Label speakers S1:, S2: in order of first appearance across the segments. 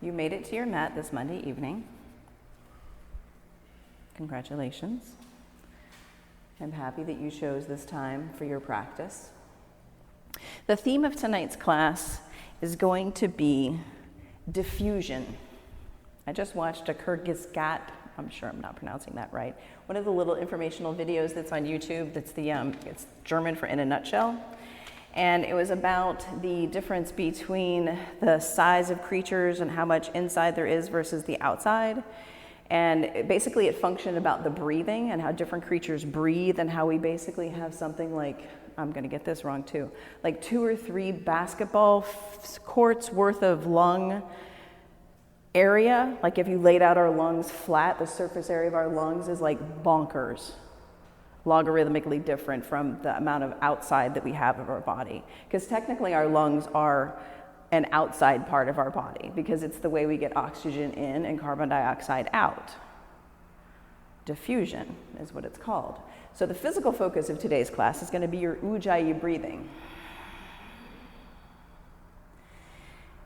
S1: You made it to your mat this Monday evening. Congratulations. I'm happy that you chose this time for your practice. The theme of tonight's class is going to be diffusion. I just watched a Kyrgyzstan, I'm sure I'm not pronouncing that right, one of the little informational videos that's on YouTube that's it's German for in a nutshell. And it was about the difference between the size of creatures and how much inside there is versus the outside. And basically it functioned about the breathing and how different creatures breathe and how we basically have something like, I'm gonna get this wrong too, like 2 or 3 basketball courts worth of lung area. Like if you laid out our lungs flat, the surface area of our lungs is like bonkers, logarithmically different from the amount of outside that we have of our body. Because technically our lungs are an outside part of our body because it's the way we get oxygen in and carbon dioxide out. Diffusion is what it's called. So the physical focus of today's class is going to be your ujjayi breathing.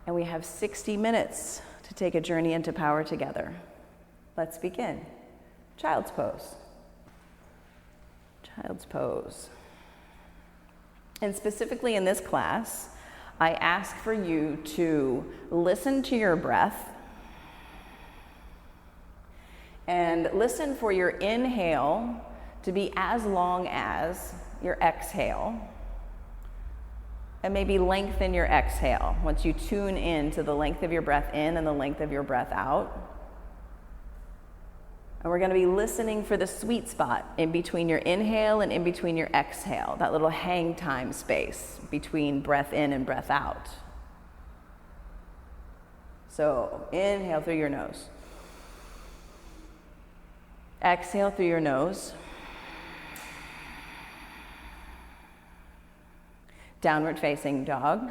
S1: And we have 60 minutes to take a journey into power together. Let's begin. Child's pose. Child's pose. And specifically in this class, I ask for you to listen to your breath and listen for your inhale to be as long as your exhale, and maybe lengthen your exhale once you tune in to the length of your breath in and the length of your breath out. And we're going to be listening for the sweet spot in between your inhale and in between your exhale, that little hang time space between breath in and breath out. So inhale through your nose. Exhale through your nose. Downward facing dog.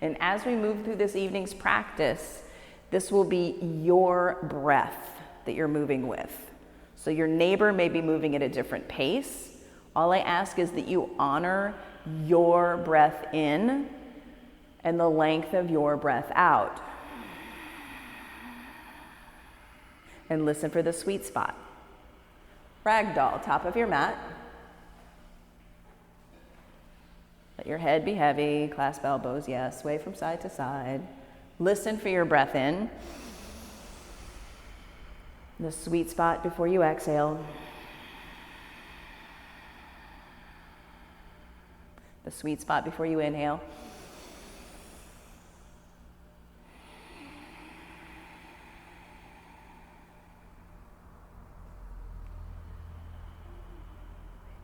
S1: And as we move through this evening's practice, this will be your breath that you're moving with. So your neighbor may be moving at a different pace. All I ask is that you honor your breath in and the length of your breath out. And listen for the sweet spot. Ragdoll, top of your mat. Let your head be heavy, clasp elbows, yes, sway from side to side. Listen for your breath in. The sweet spot before you exhale. The sweet spot before you inhale.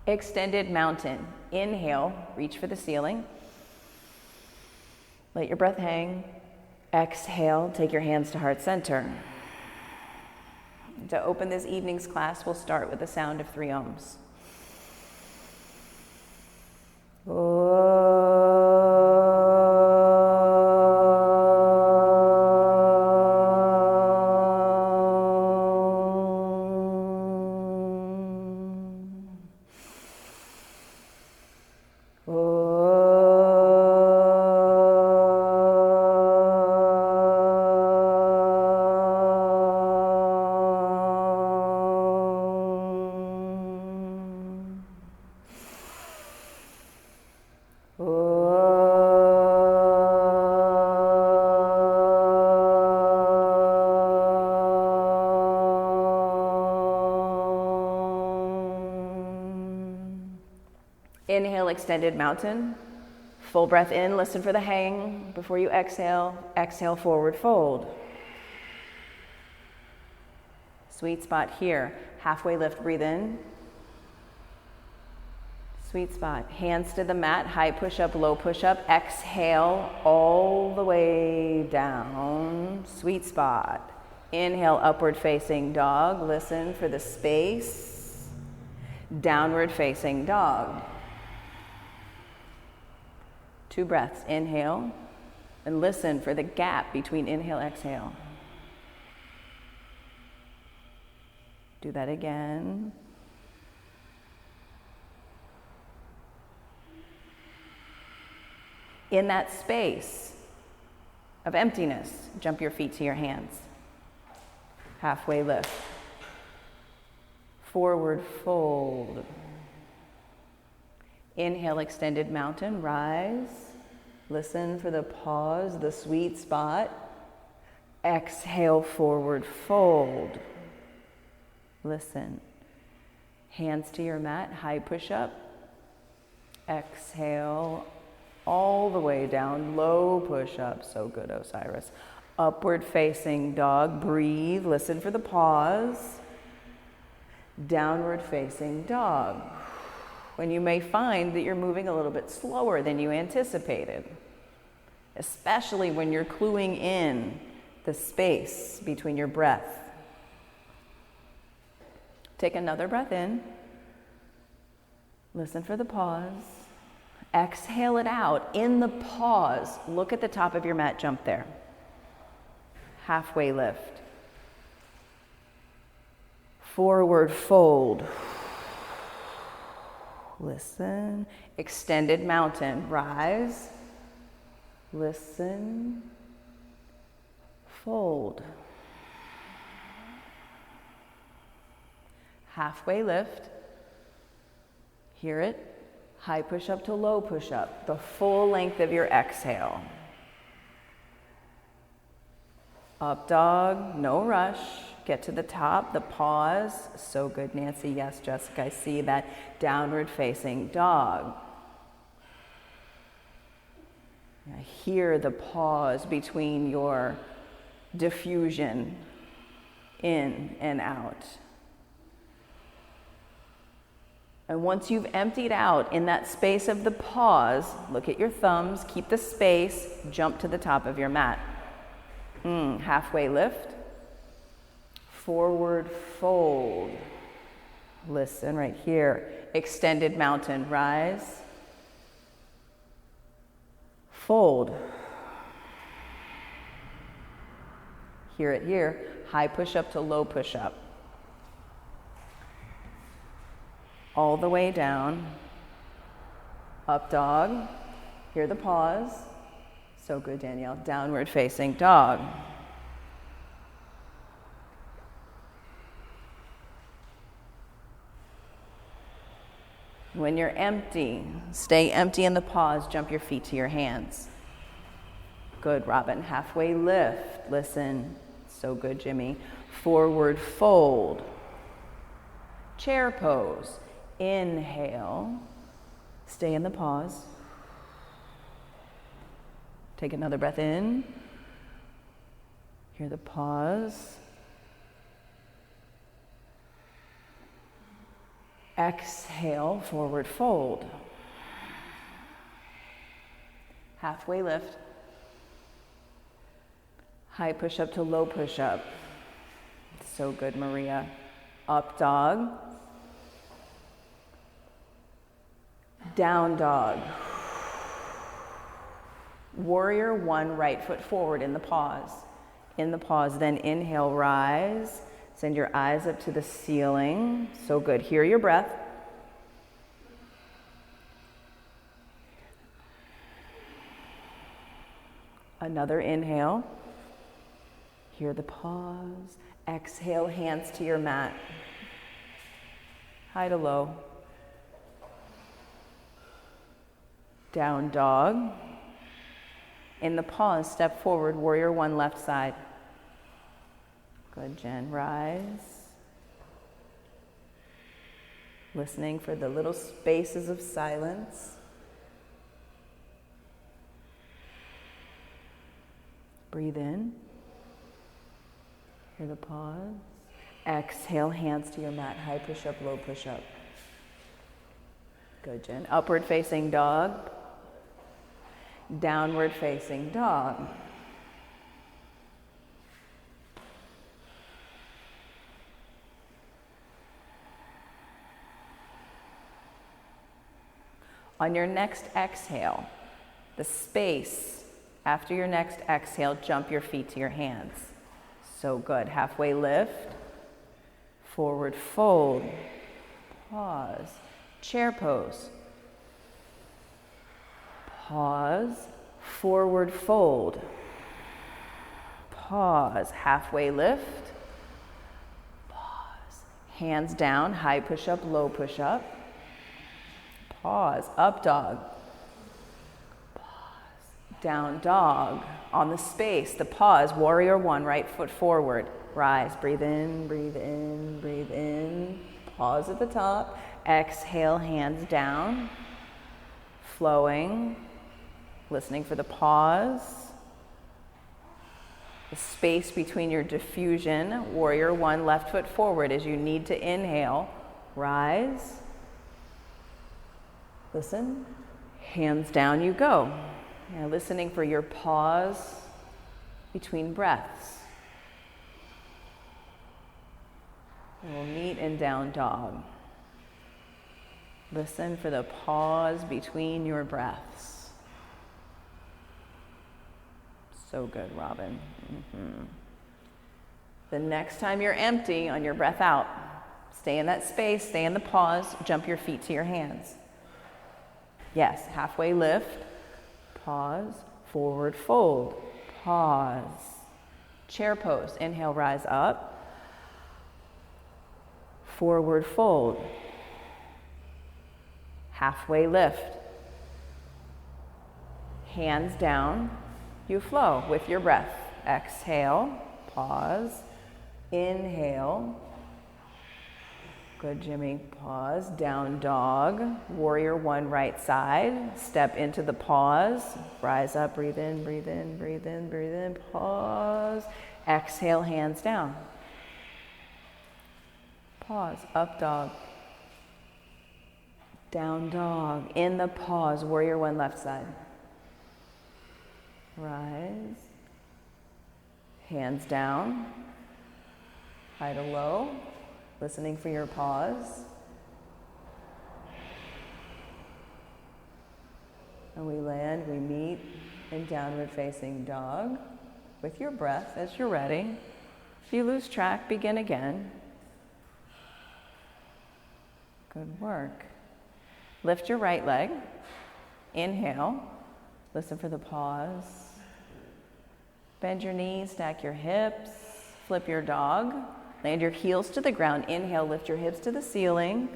S1: Extended mountain. Inhale, reach for the ceiling. Let your breath hang. Exhale, take your hands to heart center. To open this evening's class, we'll start with the sound of 3 ohms. Inhale, extended mountain. Full breath in, listen for the hang. Before you exhale, exhale, forward fold. Sweet spot here. Halfway lift, breathe in. Sweet spot. Hands to the mat, high push-up, low push-up. Exhale all the way down. Sweet spot. Inhale, upward facing dog. Listen for the space. Downward facing dog. 2 breaths. Inhale, and listen for the gap between inhale, exhale. Do that again. In that space of emptiness, jump your feet to your hands. Halfway lift. Forward fold. Inhale, extended mountain, rise. Listen for the pause, the sweet spot. Exhale, forward fold. Listen. Hands to your mat, high push-up. Exhale, all the way down, low push-up. So good, Osiris. Upward facing dog, breathe, listen for the pause. Downward facing dog. When you may find that you're moving a little bit slower than you anticipated, especially when you're cluing in the space between your breath. Take another breath in. Listen for the pause. Exhale it out. In the pause, look at the top of your mat, jump there. Halfway lift. Forward fold. Listen. Extended mountain. Rise. Listen. Fold. Halfway lift. Hear it. High push-up to low push-up. The full length of your exhale. Up dog, no rush. Get to the top, the pause. So good, Nancy. Yes, Jessica, I see that. Downward facing dog. I hear the pause between your diffusion in and out. And once you've emptied out in that space of the pause, look at your thumbs, keep the space, jump to the top of your mat. Halfway lift. Forward fold. Listen right here. Extended mountain, rise. Fold. Hear it here. High push-up to low push-up. All the way down. Up dog. Hear the pause. So good, Danielle. Downward facing dog. When you're empty, stay empty in the pause. Jump your feet to your hands. Good, Robin. Halfway lift. Listen. So good, Jimmy. Forward fold. Chair pose. Inhale. Stay in the pause. Take another breath in. Hear the pause. Exhale, forward fold. Halfway lift. High push-up to low push-up. So good, Maria. Up dog. Down dog. Warrior one, right foot forward in the pause. In the pause, then inhale, rise. Send your eyes up to the ceiling. So good. Hear your breath. Another inhale. Hear the pause. Exhale, hands to your mat. High to low. Down dog. In the pause, step forward, warrior one, left side. Good, Jen. Rise. Listening for the little spaces of silence. Breathe in. Hear the pause. Exhale, hands to your mat. High push-up, low push-up. Good, Jen. Upward facing dog. Downward facing dog. On your next exhale, the space after your next exhale, jump your feet to your hands. So good. Halfway lift. Forward fold. Pause. Chair pose. Pause. Forward fold. Pause, halfway lift. Pause. Hands down, high push-up, low push-up. Pause, up dog. Pause, down dog. On the space, the pause, warrior one, right foot forward. Rise, breathe in, breathe in, breathe in. Pause at the top. Exhale, hands down. Flowing. Listening for the pause. The space between your diffusion, warrior one, left foot forward as you need to inhale. Rise. Listen. Hands down you go. Now listening for your pause between breaths. We'll meet in down dog. Listen for the pause between your breaths. So good, Robin. The next time you're empty on your breath out, stay in that space, stay in the pause, jump your feet to your hands. Yes, halfway lift, pause, forward fold, pause. Chair pose, inhale, rise up. Forward fold. Halfway lift. Hands down. You flow with your breath. Exhale. Pause. Inhale. Good, Jimmy. Pause. Down dog. Warrior one, right side. Step into the pause. Rise up. Breathe in, breathe in, breathe in, breathe in. Pause. Exhale, hands down. Pause, up dog, down dog, in the pause, warrior one, left side. Rise, hands down, high to low, listening for your pause. And we land, we meet in downward facing dog with your breath as you're ready. If you lose track, begin again. Good work. Lift your right leg. Inhale. Listen for the pause. Bend your knees, stack your hips. Flip your dog. Land your heels to the ground. Inhale, lift your hips to the ceiling.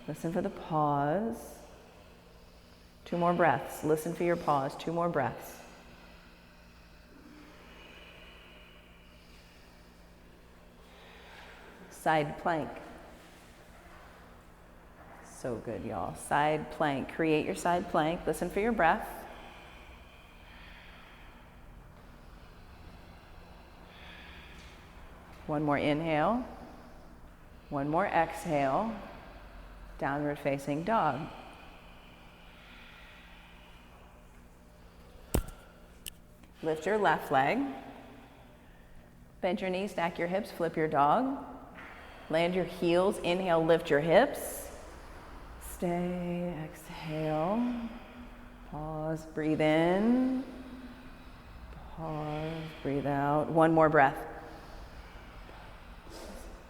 S1: Listen for the pause. 2 more breaths. Listen for your pause. 2 more breaths. Side plank. So good, y'all. Side plank. Create your side plank. Listen for your breath. One more inhale. One more exhale. Downward facing dog. Lift your left leg. Bend your knees, stack your hips, flip your dog. Land your heels. Inhale, lift your hips. Stay, exhale, pause, breathe in, pause, breathe out. 1 more breath.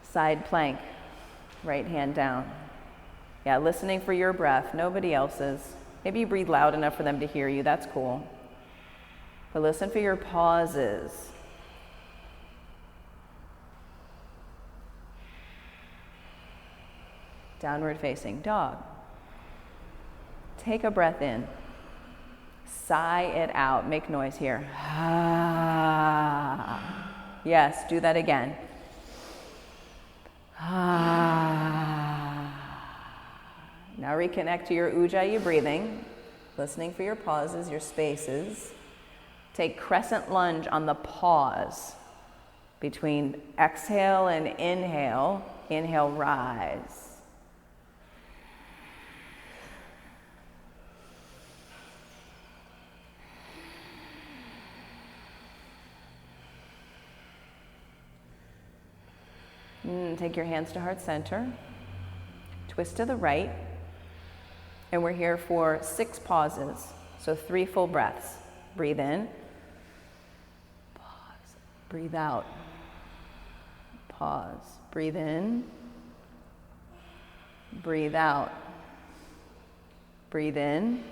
S1: Side plank, right hand down. Yeah, listening for your breath, nobody else's. Maybe you breathe loud enough for them to hear you, that's cool. But listen for your pauses. Downward facing dog. Take a breath in. Sigh it out. Make noise here. Ah. Yes, do that again. Ah. Now reconnect to your Ujjayi breathing. Listening for your pauses, your spaces. Take crescent lunge on the pause between exhale and inhale. Inhale, rise. Take your hands to heart center. Twist to the right. And we're here for 6 pauses. So 3 full breaths. Breathe in. Pause. Breathe out. Pause. Breathe in. Breathe out. Breathe in.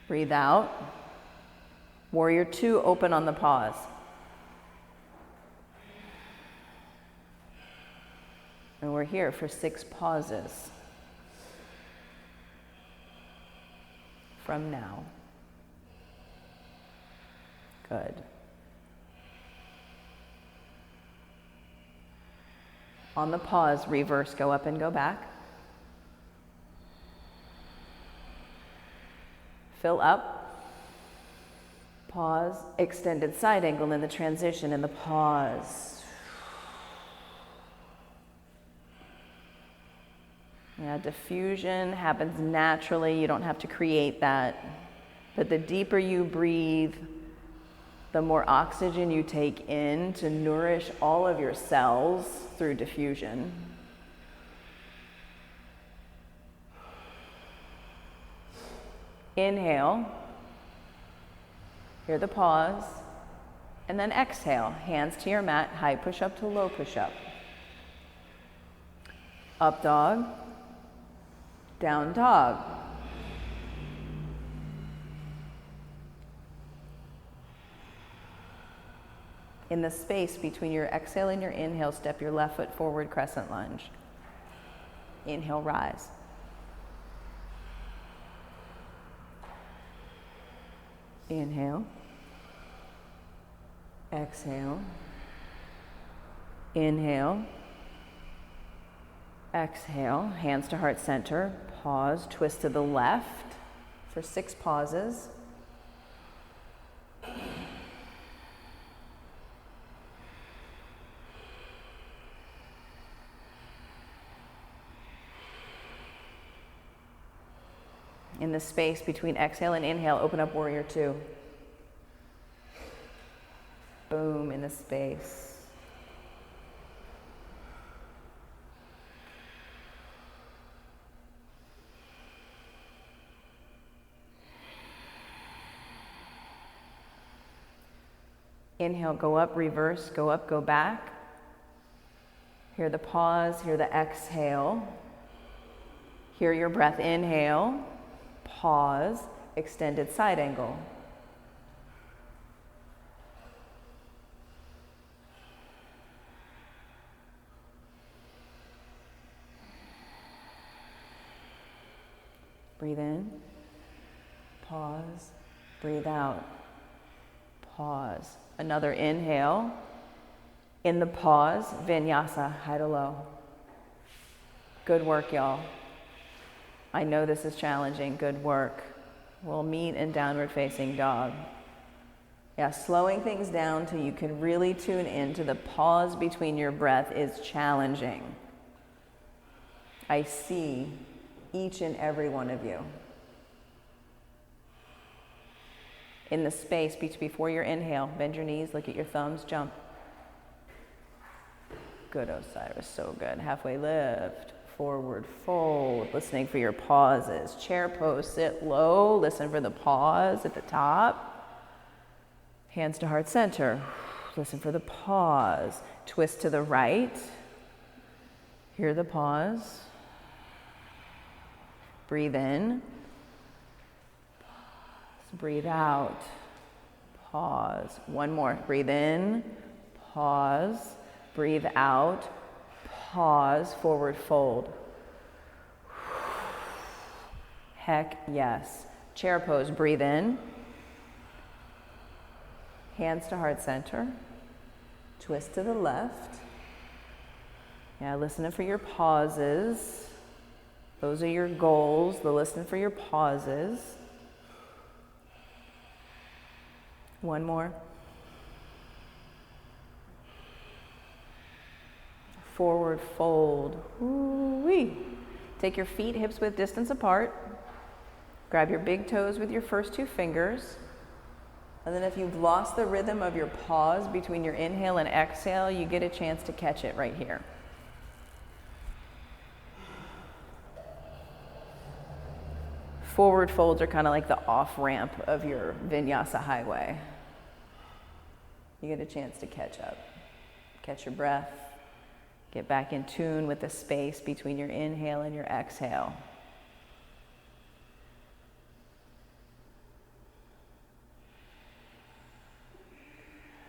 S1: Breathe out. Warrior 2, open on the pause. And we're here for 6 pauses from now. Good. On the pause, reverse, go up and go back. Fill up. Pause. Extended side angle in the transition in the pause. Yeah, diffusion happens naturally. You don't have to create that. But the deeper you breathe, the more oxygen you take in to nourish all of your cells through diffusion. Inhale. Hear the pause. And then exhale. Hands to your mat. High push-up to low push-up. Up dog. Down dog. In the space between your exhale and your inhale, step your left foot forward, crescent lunge. Inhale, rise. Inhale. Exhale. Inhale. Exhale. Hands to heart center. Pause. Twist to the left for 6 pauses. In the space between exhale and inhale, open up warrior 2. Boom, in the space. Inhale, go up, reverse, go up, go back. Hear the pause, hear the exhale. Hear your breath, inhale. Pause, extended side angle. Breathe in, pause, breathe out, pause. Another inhale. In the pause, vinyasa, high to low. Good work, y'all. I know this is challenging. Good work. We'll meet in downward facing dog. Yeah, slowing things down till you can really tune into the pause between your breath is challenging. I see each and every one of you. In the space before your inhale, bend your knees, look at your thumbs, jump. Good, Osiris, so good. Halfway lift. Forward fold, listening for your pauses. Chair pose, sit low, listen for the pause at the top. Hands to heart center, listen for the pause. Twist to the right, hear the pause. Breathe in, pause. Breathe out, pause. One more, breathe in, pause. Breathe out, pause, forward fold. Heck yes. Chair pose, breathe in. Hands to heart center. Twist to the left. Yeah, listening for your pauses. Those are your goals, the listen for your pauses. One more. Forward fold. Ooh-wee. Take your feet hips width distance apart. Grab your big toes with your first 2 fingers. And then if you've lost the rhythm of your pause between your inhale and exhale, you get a chance to catch it right here. Forward folds are kind of like the off-ramp of your vinyasa highway. You get a chance to catch up. Catch your breath. Get back in tune with the space between your inhale and your exhale.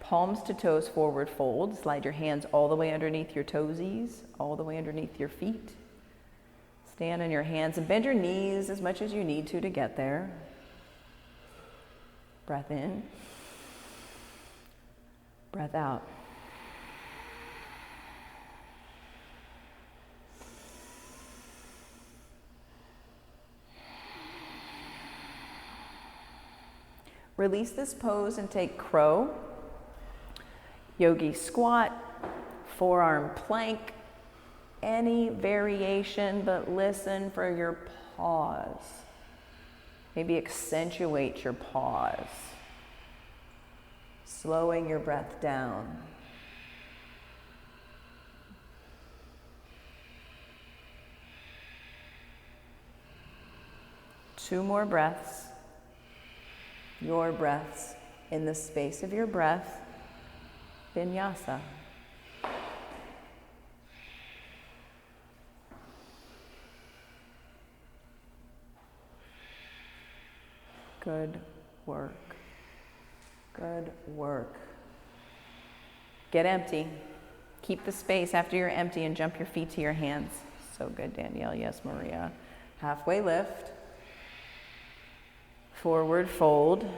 S1: palms to toes, forward fold. Slide your hands all the way underneath your toesies, all the way underneath your feet. Stand on your hands and bend your knees as much as you need to get there. Breath in. Breath out. Release this pose and take crow, yogi squat, forearm plank, any variation, but listen for your pause. Maybe accentuate your pause, slowing your breath down. Two more breaths. Your breaths in the space of your breath, vinyasa. Good work. Good work. Get empty. Keep the space after you're empty and jump your feet to your hands. So good, Danielle. Yes, Maria. Halfway lift. Forward fold.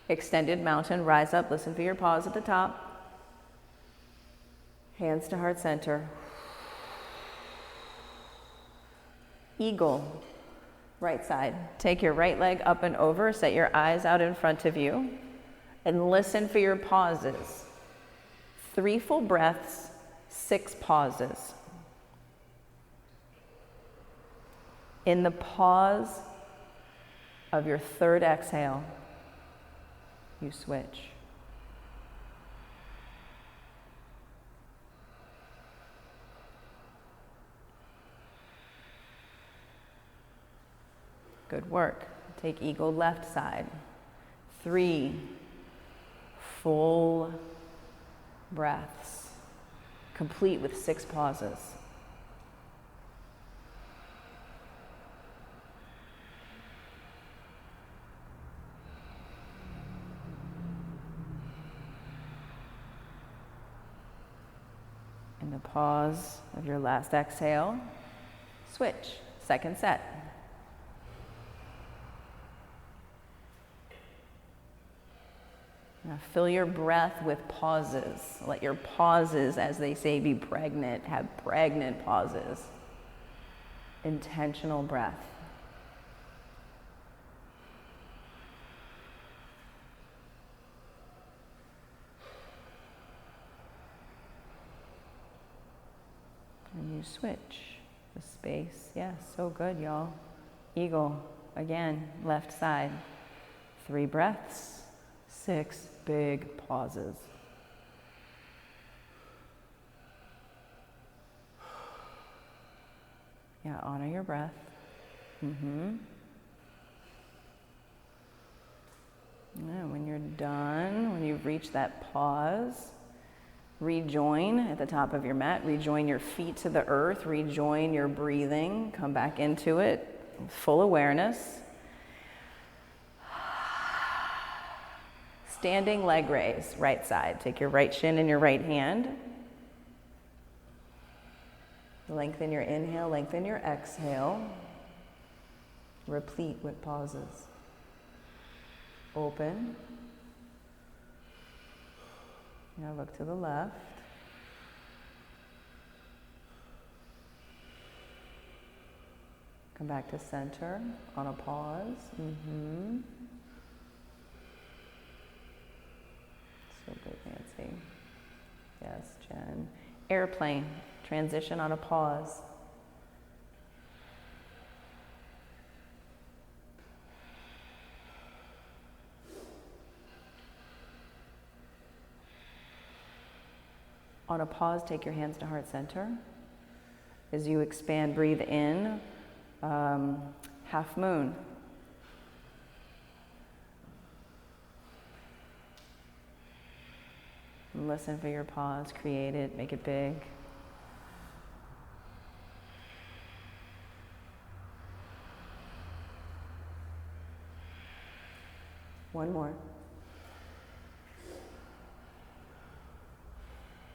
S1: Extended mountain, rise up, listen for your pause at the top. Hands to heart center. Eagle, right side. Take your right leg up and over, set your eyes out in front of you, and listen for your pauses. 3 full breaths, 6 pauses. In the pause of your third exhale, you switch. Good work. Take eagle left side. 3 full breaths, complete with 6 pauses. In the pause of your last exhale, switch, second set. Now fill your breath with pauses. Let your pauses, as they say, be pregnant, have pregnant pauses. Intentional breath. And you switch the space. Yes, so good, y'all. Eagle, again, left side. 3 breaths, 6 big pauses. Yeah, honor your breath. And when you're done, when you've reached that pause, rejoin at the top of your mat, rejoin your feet to the earth, rejoin your breathing, come back into it, full awareness. Standing leg raise, right side. Take your right shin in your right hand. Lengthen your inhale, lengthen your exhale. Replete with pauses. Open. Now look to the left. Come back to center on a pause. So good, Nancy. Yes, Jen. Airplane, transition on a pause. On a pause, take your hands to heart center. As you expand, breathe in, half moon. And listen for your pause, create it, make it big. One more.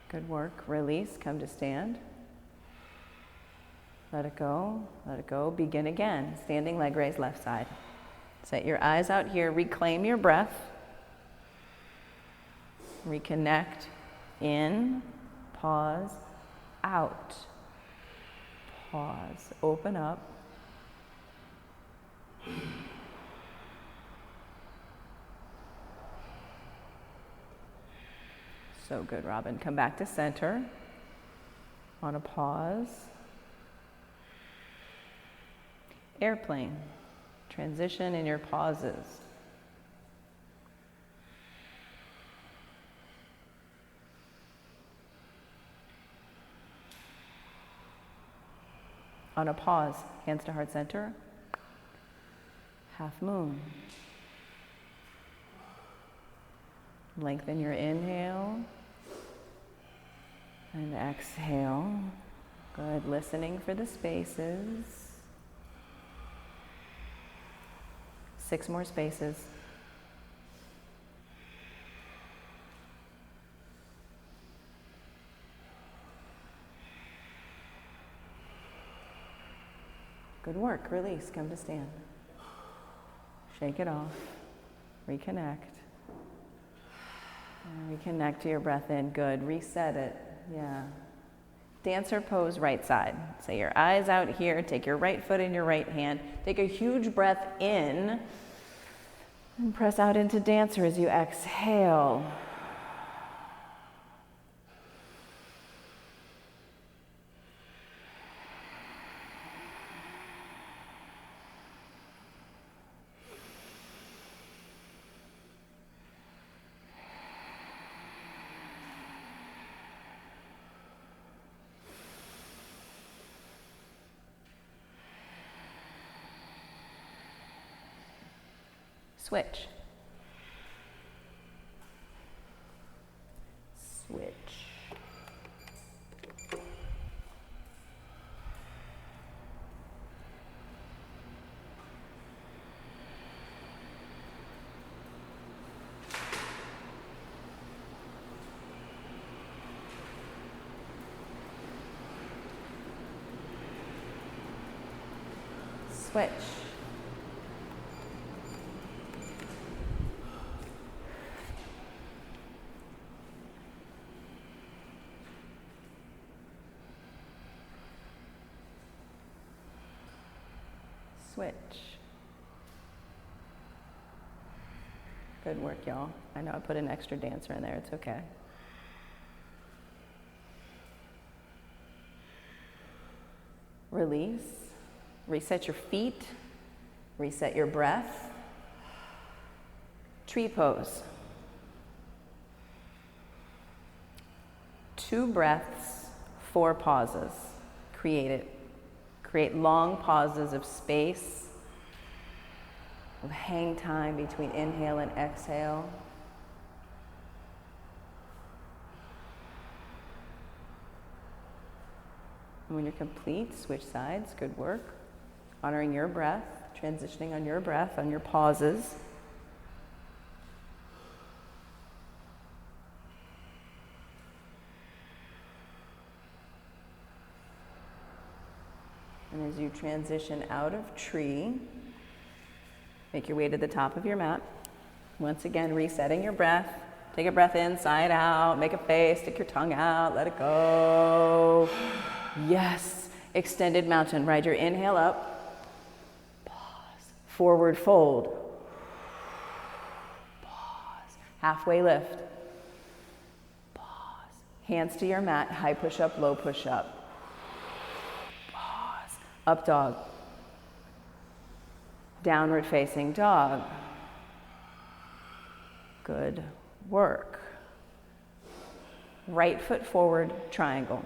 S1: Good work. Release, come to stand. Let it go, let it go. Begin again. Standing leg raise, left side. Set your eyes out here, reclaim your breath. Reconnect, in, pause, out. Pause, open up. So good, Robin. Come back to center. On a pause. Airplane. Transition in your pauses. On a pause, hands to heart center. Half moon. Lengthen your inhale and exhale. Good, listening for the spaces. 6 more spaces. Good work. Release. Come to stand. Shake it off. Reconnect. And reconnect to your breath in. Good. Reset it. Yeah. Dancer pose, right side. So your eyes out here. Take your right foot in your right hand. Take a huge breath in. And press out into dancer as you exhale. Switch. Switch. Switch. Switch. Good work, y'all. I know I put an extra dancer in there. It's okay. Release. Reset your feet. Reset your breath. Tree pose. 2 breaths, 4 pauses. Create it. Create long pauses of space, of hang time between inhale and exhale. And when you're complete, switch sides. Good work. Honoring your breath, transitioning on your breath, on your pauses. And as you transition out of tree, make your way to the top of your mat. Once again, resetting your breath. Take a breath in, side out, make a face, stick your tongue out, let it go. Yes, extended mountain. Ride your inhale up. Pause. Forward fold. Pause. Halfway lift. Pause. Hands to your mat, high push up, low push up. Up dog. Downward facing dog. Good work. Right foot forward, triangle.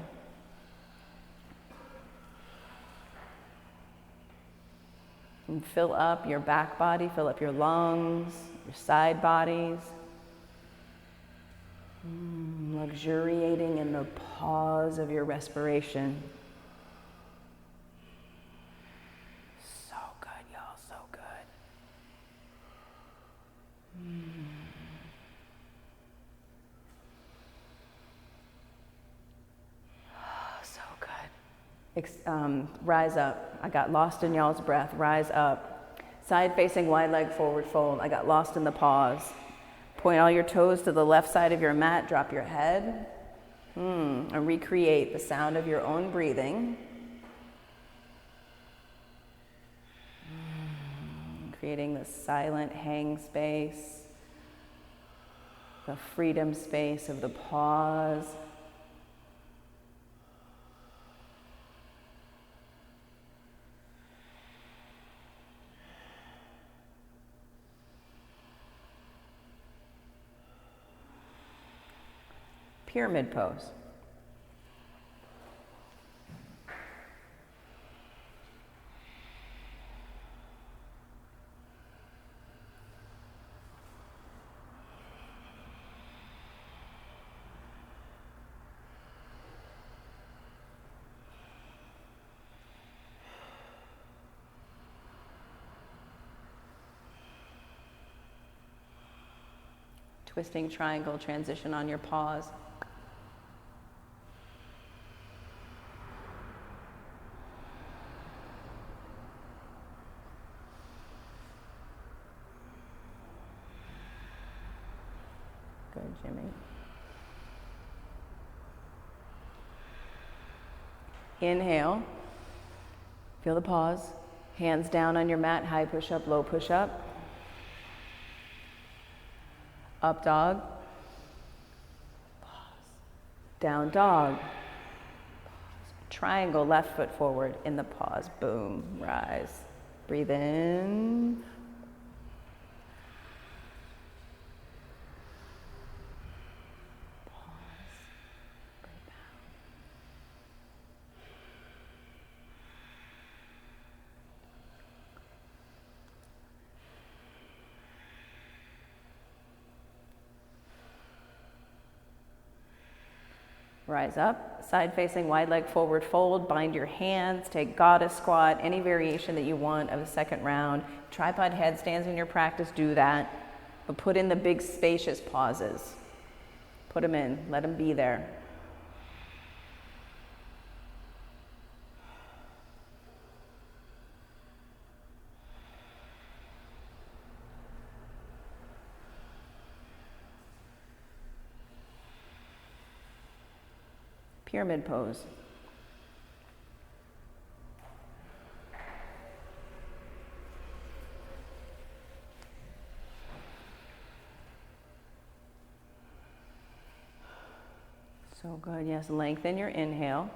S1: And fill up your back body, fill up your lungs, your side bodies. Luxuriating in the pause of your respiration. Rise up. I got lost in y'all's breath. Rise up. Side facing wide leg forward fold. I got lost in the pause. Point all your toes to the left side of your mat. Drop your head. And recreate the sound of your own breathing. Creating the silent hang space. The freedom space of the pause. Pyramid pose. Twisting triangle transition on your pause. Good, Jimmy. Inhale. Feel the pause. Hands down on your mat, high push-up, low push-up. Up dog. Pause. Down dog. Pause. Triangle, left foot forward in the pause. Boom, rise. Breathe in. Rise up, side facing wide leg forward fold, bind your hands, take goddess squat, any variation that you want of the second round. Tripod headstands in your practice, do that. But put in the big spacious pauses. Put them in, let them be there. Pyramid pose. So good, yes, lengthen your inhale.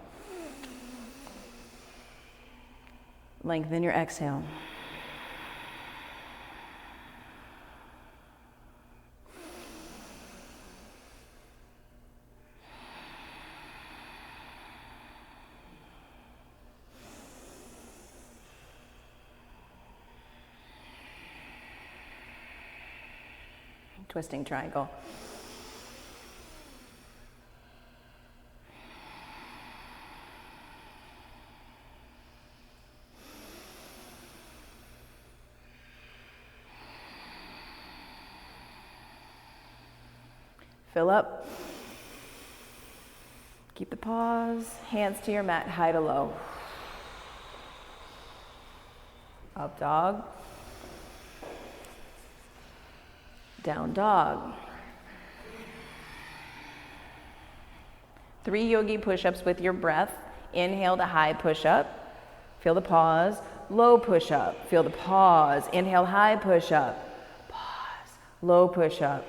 S1: Lengthen your exhale. Twisting triangle. Fill up. Keep the pause. Hands to your mat, high to low. Up dog. Down dog. 3 yogi push-ups with your breath. Inhale to high push-up. Feel the pause. Low push-up. Feel the pause. Inhale, high push-up. Pause. Low push-up.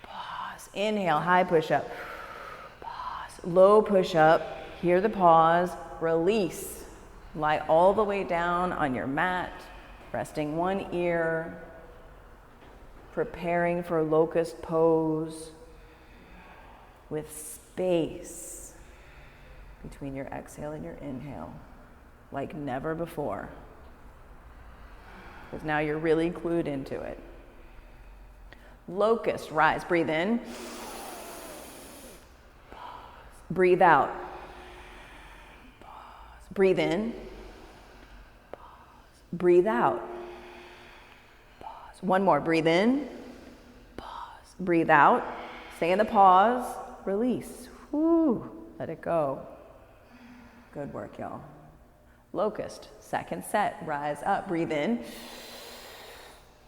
S1: Pause. Inhale, high push-up. Pause. Low push-up. Hear the pause. Release. Lie all the way down on your mat, resting one ear. Preparing for locust pose with space between your exhale and your inhale, like never before. Because now you're really clued into it. Locust, rise, breathe in. Pause. Breathe out. Pause. Breathe in. Pause. Breathe out. One more, breathe in, pause, breathe out, stay in the pause, release, whoo, let it go. Good work, y'all. Locust, second set. Rise up, breathe in.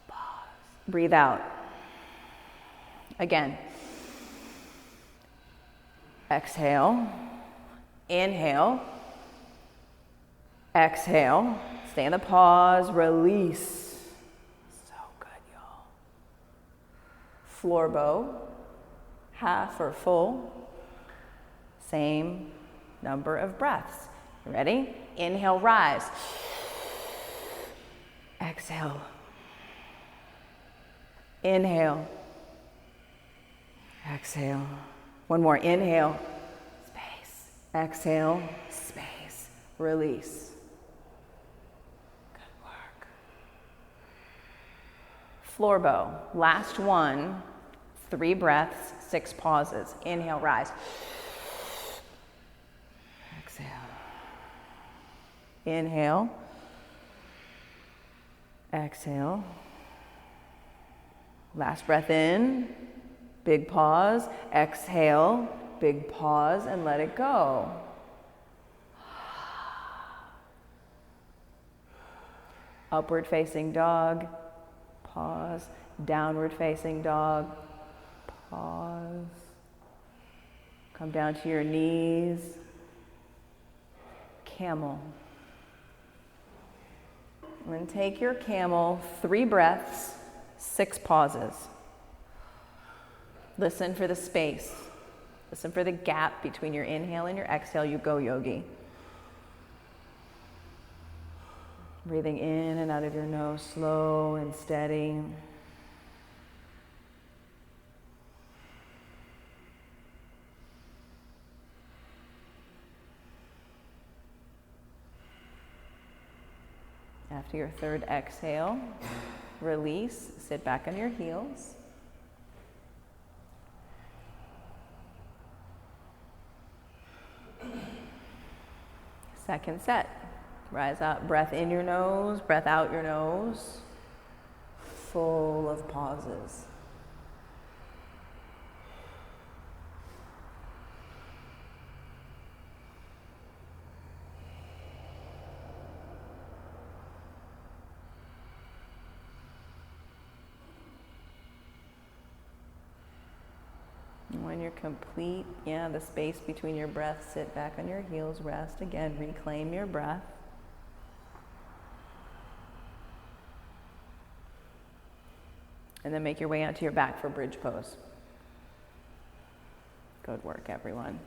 S1: Pause. Breathe out. Again. Exhale. Inhale. Exhale. Stay in the pause. Release. So good, y'all. Floor bow. Half or full. Same number of breaths. You ready? Inhale, rise. Exhale. Inhale. Exhale. One more. Inhale. Space. Exhale. Space. Release. Good work. Floor bow. Last one. 3 breaths, 6 pauses. Inhale, rise. Exhale. Inhale. Exhale. Last breath in. Big pause. Exhale. Big pause and let it go. Upward facing dog. Pause. Downward facing dog. Pause. Come down to your knees. Camel. And then take your camel, 3 breaths, 6 pauses. Listen for the space. Listen for the gap between your inhale and your exhale. You go, yogi. Breathing in and out of your nose, slow and steady. After your 3rd exhale, release, sit back on your heels. Second set. Rise up, breath in your nose, breath out your nose. Full of pauses. When you're complete, the space between your breaths, sit back on your heels, rest again, reclaim your breath. And then make your way onto your back for bridge pose. Good work, everyone.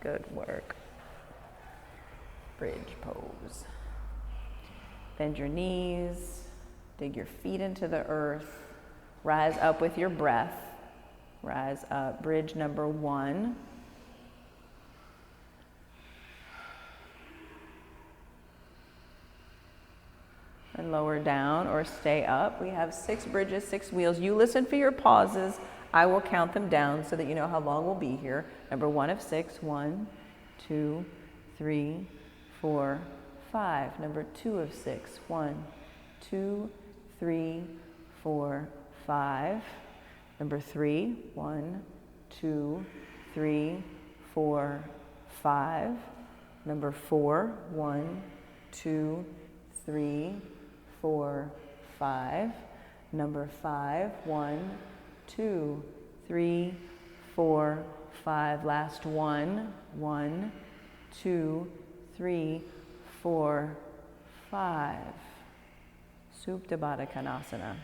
S1: Good work. Bridge pose. Bend your knees, dig your feet into the earth, rise up with your breath. Rise up, bridge number 1. And lower down or stay up. We have 6 bridges, 6 wheels. You listen for your pauses. I will count them down so that you know how long we'll be here. Number 1 of 6, 1, 2, 3, 4, 5. Number 2 of 6, 1, 2, 3, 4, 5. Number 3, 1, 2, 3, 4, 5. Number 4, 1, 2, 3, 4, 5. Number 5, 1, 2, 3, 4, 5. Last one, 1, 2, 3, 4, 5. Supta Baddha Konasana.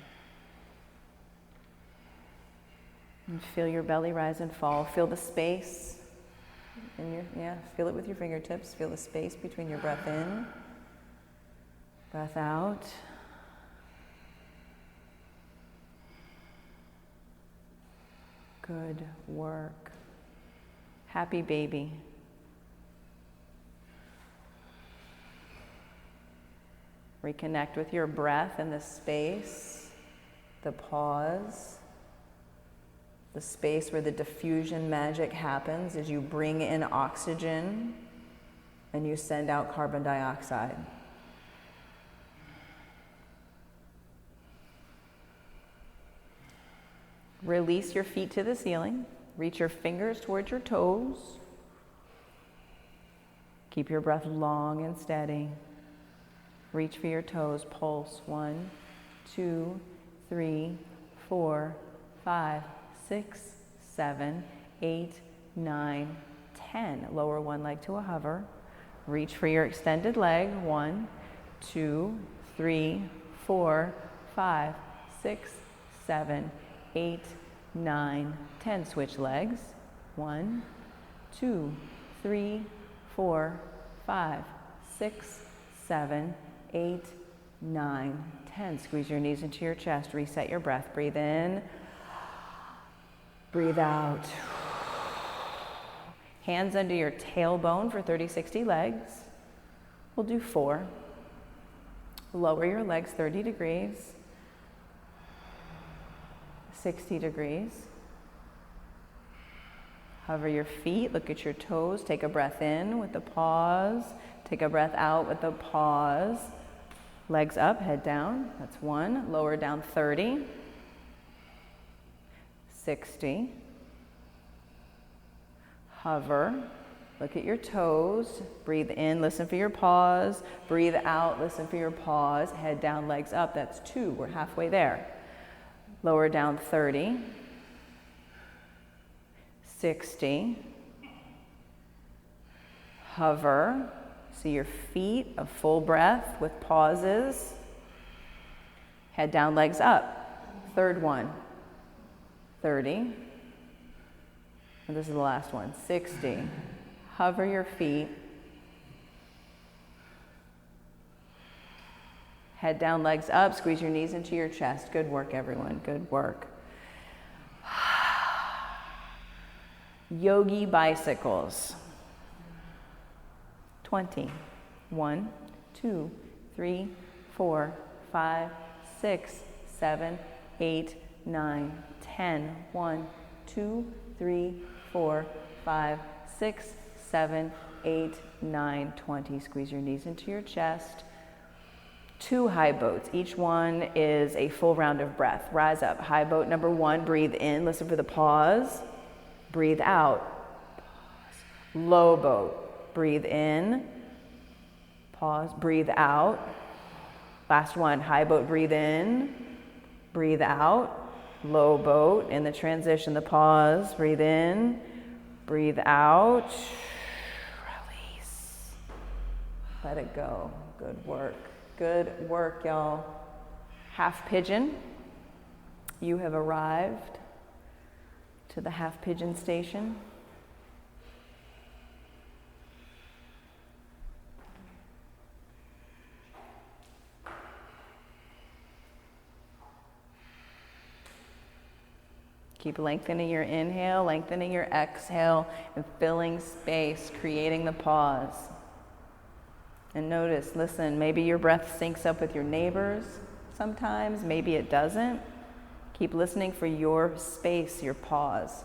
S1: And feel your belly rise and fall. Feel the space in your, feel it with your fingertips. Feel the space between your breath in, breath out. Good work. Happy baby. Reconnect with your breath and the space, the pause. The space where the diffusion magic happens as you bring in oxygen and you send out carbon dioxide. Release your feet to the ceiling. Reach your fingers towards your toes. Keep your breath long and steady. Reach for your toes, pulse. 1, 2, 3, 4, 5, 6, 7, 8, 9, 10. Lower one leg to a hover. Reach for your extended leg. 1, 2, 3, 4, 5, 6, 7, 8, 9, 10. Switch legs. 1, 2, 3, 4, 5, 6, 7, 8, 9, 10. Squeeze your knees into your chest. Reset your breath. Breathe in. Breathe out. Hands under your tailbone for 30, 60 legs. We'll do 4. Lower your legs 30 degrees. 60 degrees. Hover your feet, look at your toes, take a breath in with the pause, take a breath out with the pause. Legs up, head down, that's 1. Lower down 30, 60. Hover, look at your toes, breathe in, listen for your pause, breathe out, listen for your pause, head down, legs up, that's 2, we're halfway there. Lower down 30. 60. Hover. See your feet, a full breath with pauses. Head down, legs up. Third one. 30. And this is the last one. 60. Hover your feet. Head down, legs up. Squeeze your knees into your chest. Good work, everyone. Good work. Yogi bicycles. 20. 1, 2, 3, 4, 5, 6, 7, 8, 9, 10. 1, 2, 3, 4, 5, 6, 7, 8, 9, 20. Squeeze your knees into your chest. 2 high boats. Each one is a full round of breath. Rise up. High boat number 1. Breathe in. Listen for the pause. Breathe out. Pause. Low boat. Breathe in. Pause. Breathe out. Last one. High boat. Breathe in. Breathe out. Low boat. In the transition, the pause. Breathe in. Breathe out. Release. Let it go. Good work. Good work, y'all. Half pigeon. You have arrived to the half pigeon station. Keep lengthening your inhale, lengthening your exhale, and filling space, creating the pause. And notice, listen, maybe your breath syncs up with your neighbors sometimes, maybe it doesn't. Keep listening for your space, your pause.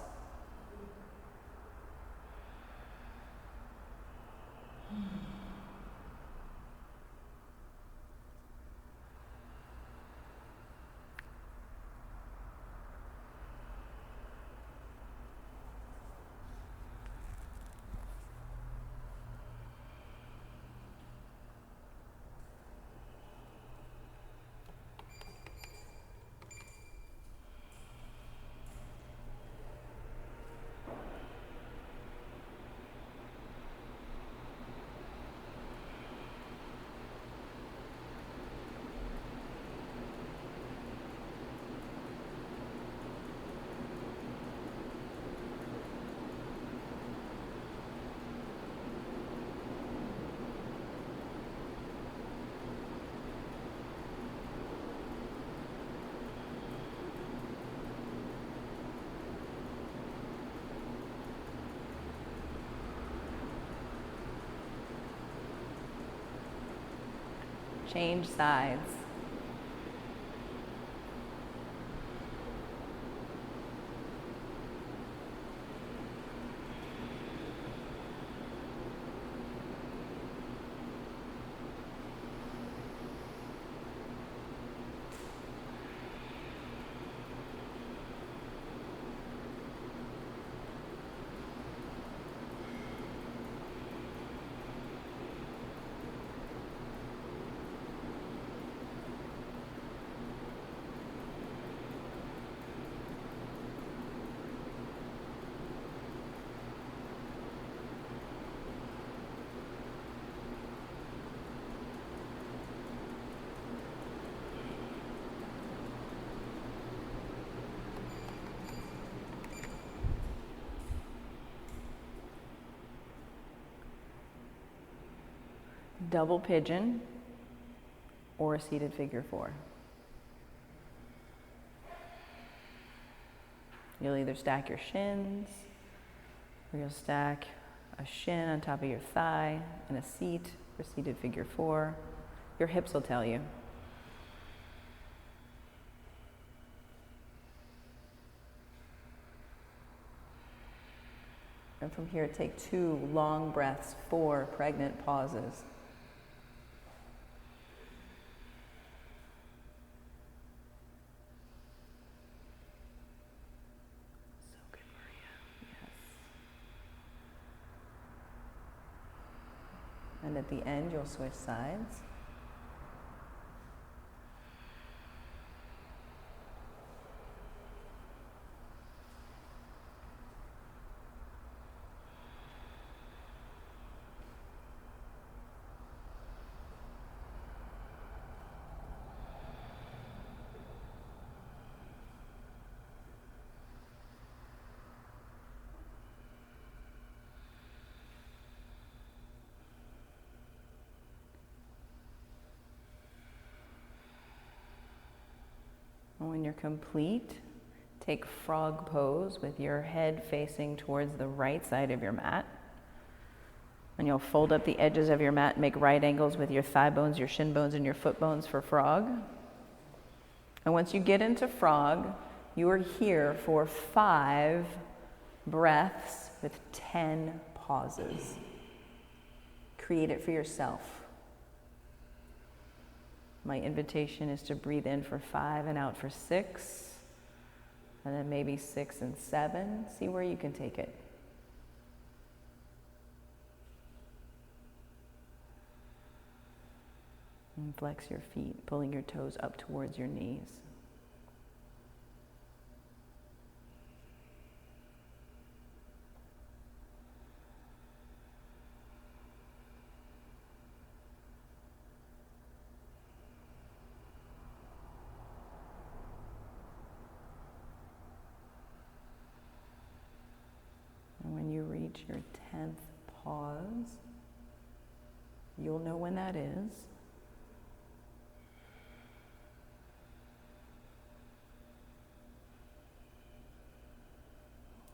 S1: Change sides. double pigeon, or a seated figure four. You'll either stack your shins, or you'll stack a shin on top of your thigh in a seat for seated figure four. Your hips will tell you. And from here, take 2 long breaths, 4 pregnant pauses. So good, Maria. Yes. And at the end, you'll switch sides. When you're complete, take frog pose with your head facing towards the right side of your mat. And you'll fold up the edges of your mat, make right angles with your thigh bones, your shin bones, and your foot bones for frog. And once you get into frog, you are here for 5 breaths with 10 pauses. Create it for yourself. My invitation is to breathe in for 5 and out for 6, and then maybe 6 and 7. See where you can take it. And flex your feet, pulling your toes up towards your knees. When you reach your 10th pause, you'll know when that is.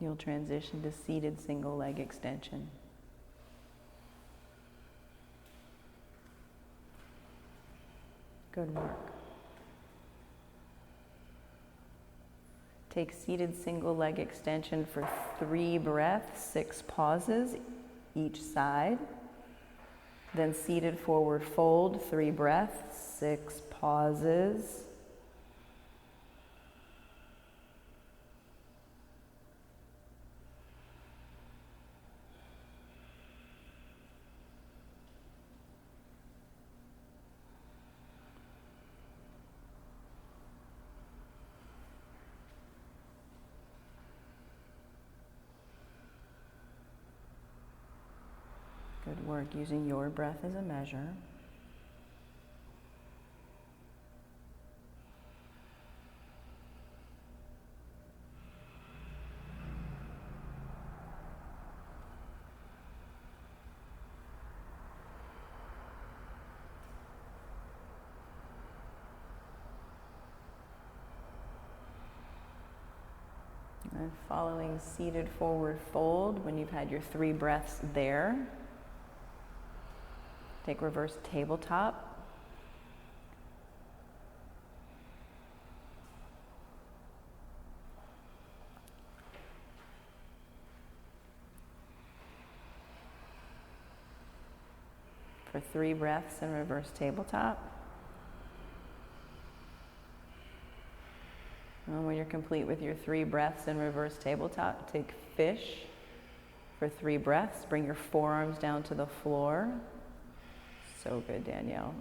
S1: You'll transition to seated single leg extension. Good work. Take seated single leg extension for 3 breaths, 6 pauses each side. Then seated forward fold, 3 breaths, 6 pauses. Good work, using your breath as a measure. And following seated forward fold, when you've had your 3 breaths there, take reverse tabletop. For 3 breaths in reverse tabletop. And when you're complete with your 3 breaths in reverse tabletop, take fish for 3 breaths. Bring your forearms down to the floor. So good, Danielle.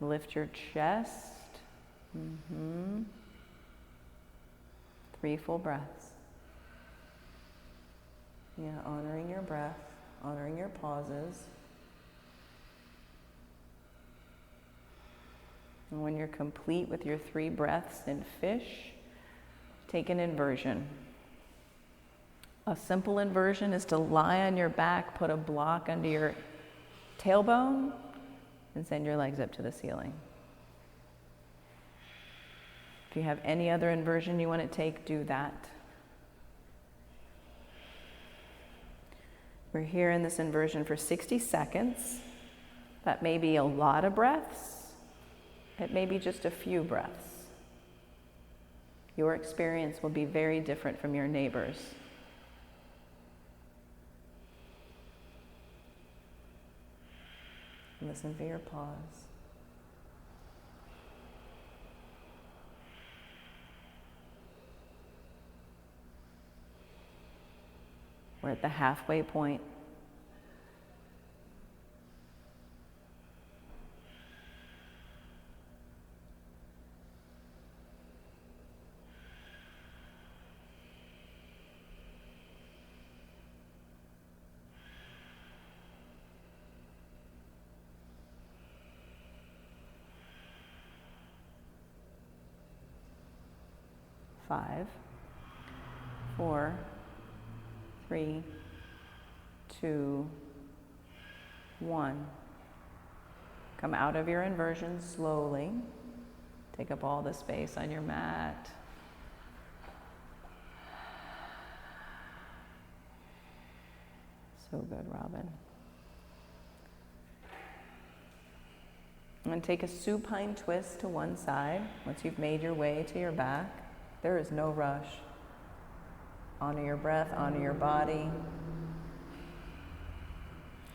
S1: Lift your chest. 3 full breaths. Yeah, honoring your breath, honoring your pauses. And when you're complete with your 3 breaths in fish, take an inversion. A simple inversion is to lie on your back, put a block under your tailbone, and send your legs up to the ceiling. If you have any other inversion you want to take, do that. We're here in this inversion for 60 seconds. That may be a lot of breaths. It may be just a few breaths. Your experience will be very different from your neighbor's. Listen for your pause. We're at the halfway point. Five, 4, 3, 2, 1. Come out of your inversion slowly. Take up all the space on your mat. So good, Robin. And take a supine twist to one side once you've made your way to your back. There is no rush. Honor your breath, honor your body.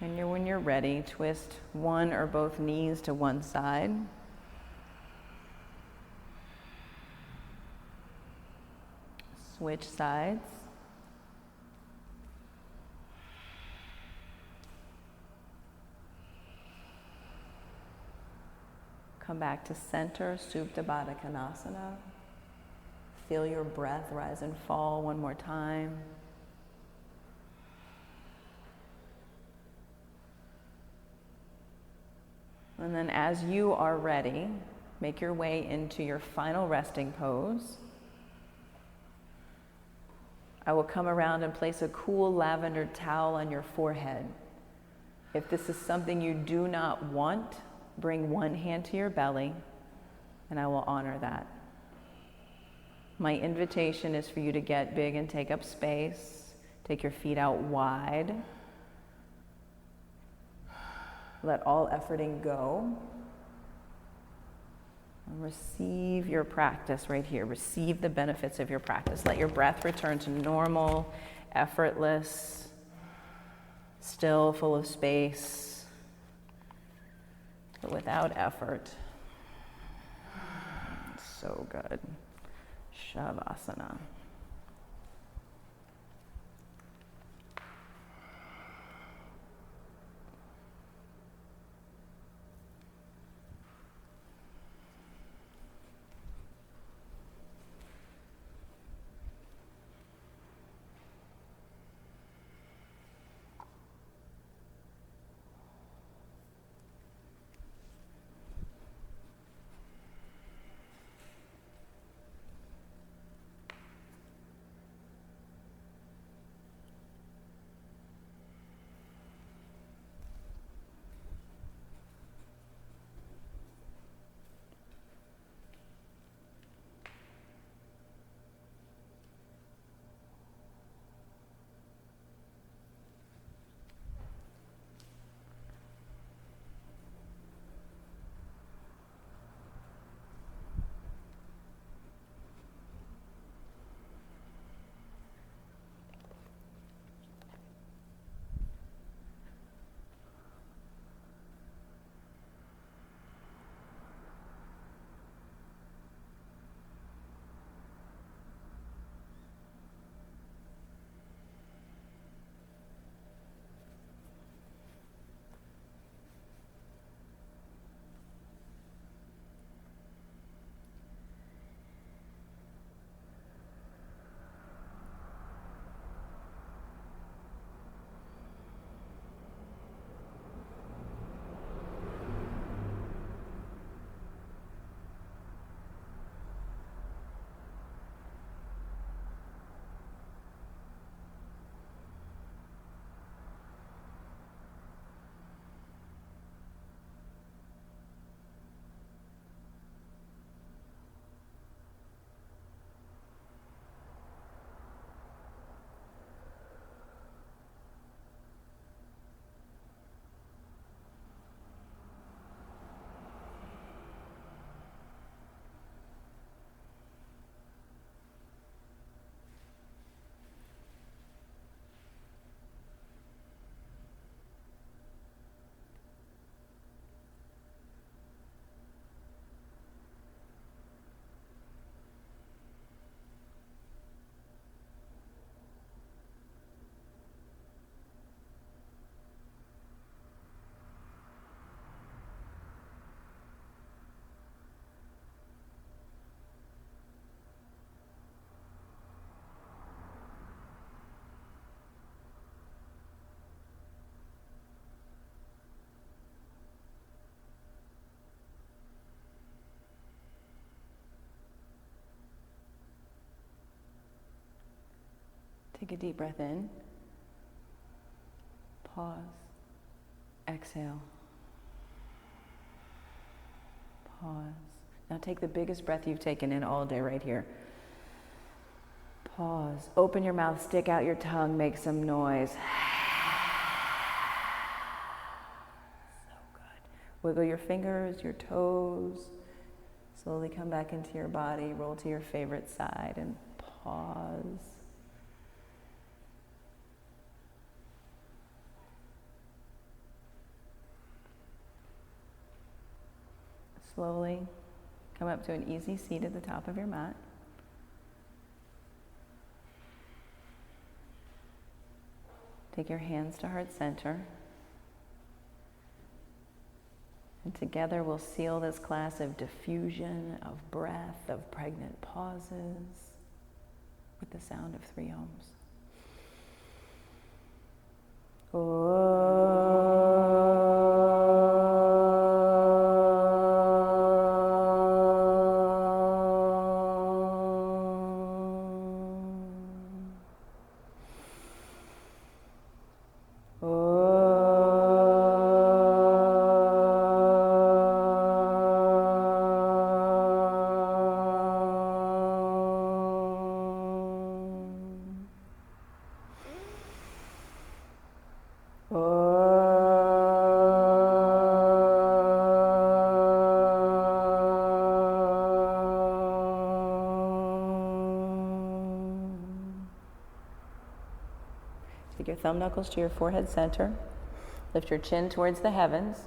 S1: And when you're ready, twist one or both knees to one side. Switch sides. Come back to center, Supta Baddha Konasana. Feel your breath rise and fall one more time. And then as you are ready, make your way into your final resting pose. I will come around and place a cool lavender towel on your forehead. If this is something you do not want, bring one hand to your belly, and I will honor that. My invitation is for you to get big and take up space. Take your feet out wide. Let all efforting go. And receive your practice right here. Receive the benefits of your practice. Let your breath return to normal, effortless, still, full of space, but without effort. So good. Shavasana. Take a deep breath in. Pause. Exhale. Pause. Now take the biggest breath you've taken in all day right here. Pause. Open your mouth, stick out your tongue, make some noise. So good. Wiggle your fingers, your toes. Slowly come back into your body, roll to your favorite side and pause. Slowly come up to an easy seat at the top of your mat. Take your hands to heart center. And together we'll seal this class of diffusion, of breath, of pregnant pauses with the sound of 3 ohms. Take your thumb knuckles to your forehead center. Lift your chin towards the heavens.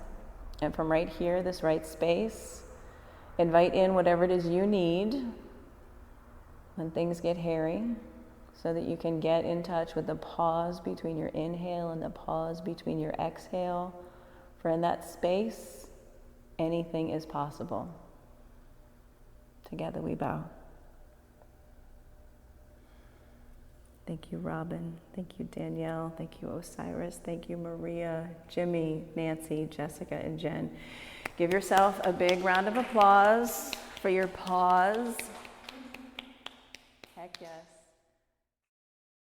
S1: And from right here, this right space, invite in whatever it is you need when things get hairy, so that you can get in touch with the pause between your inhale and the pause between your exhale. For in that space, anything is possible. Together we bow. Thank you, Robin. Thank you, Danielle. Thank you, Osiris. Thank you, Maria, Jimmy, Nancy, Jessica, and Jen. Give yourself a big round of applause for your pause. Heck yes.